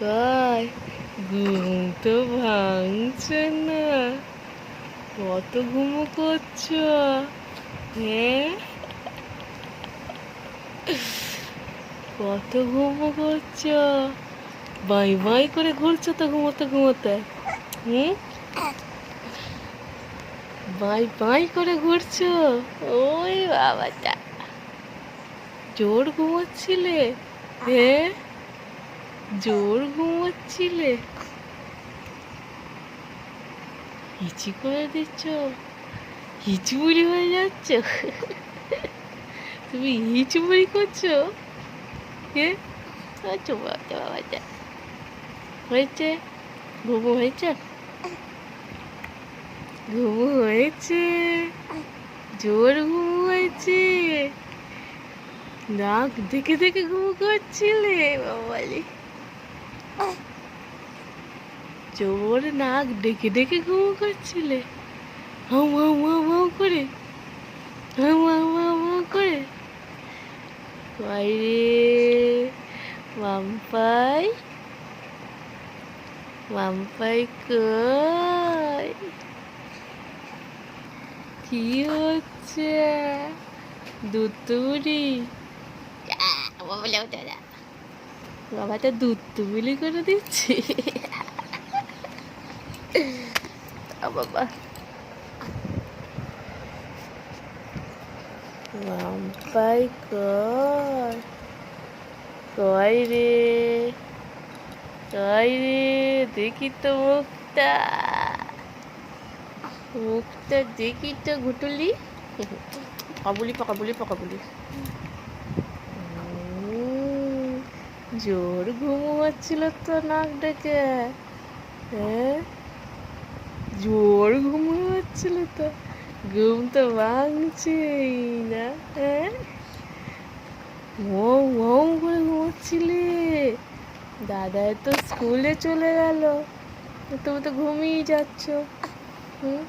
কয় ঘুম তো ভাঙছে না, কত ঘুমো করছো? হ্যাঁ, কত ঘুমো করছো? বাই বাই করে ঘুরছো তো ঘুমোতে ঘুমোতে। হুম, বাই বাই করে ঘুরছো। ওই বাবাটা, জোর ঘুমোচ্ছিলে? হ্যাঁ, জোর ঘুমোচ্ছিলে? হিচি করে দিচ্ছ, হিচুবুড়ি হয়ে যাচ্ছ। তুমি হিচুবুড়ি করছো? হ্যাঁ, আচ্ছা বাবা বাবাটা হয়েছে, ঘুমো হয়েছে, ঘুমো হয়েছে, জোর ঘুমো হয়েছে। নাক দেখে দেখে ঘুমো করছিলে বাবালি, জোর নাক ডেকে ডেকে ঘুমো করছিলে। হাউ হাউ হাউ হাউ করে, হাউ হাউ হাউ হাউ করে। বাইরে মাম্পাই, মাম্পাই কই? কি হচ্ছে? দুতুরি বাবাটা দুতুবুলি করে দিচ্ছি। বাবা মাম্পাই কই? কই রে, কই রে, দেখি তো মুখটা, মুখটা দেখি তো ঘুটুলি। পকাবুলি পকাবুলি পকাবুলি। জোর ঘুমো হচ্ছিল তো নাক ডেকে। হ্যাঁ, জোর ঘুমো হচ্ছিল তো, ঘুম তো ভাঙছেই না। হ্যাঁ, ঘুম ঘুম করে ঘুমোচ্ছিলে। দাদা তো স্কুলে চলে গেল, তুমি তো ঘুমিয়ে যাচ্ছ। হুম।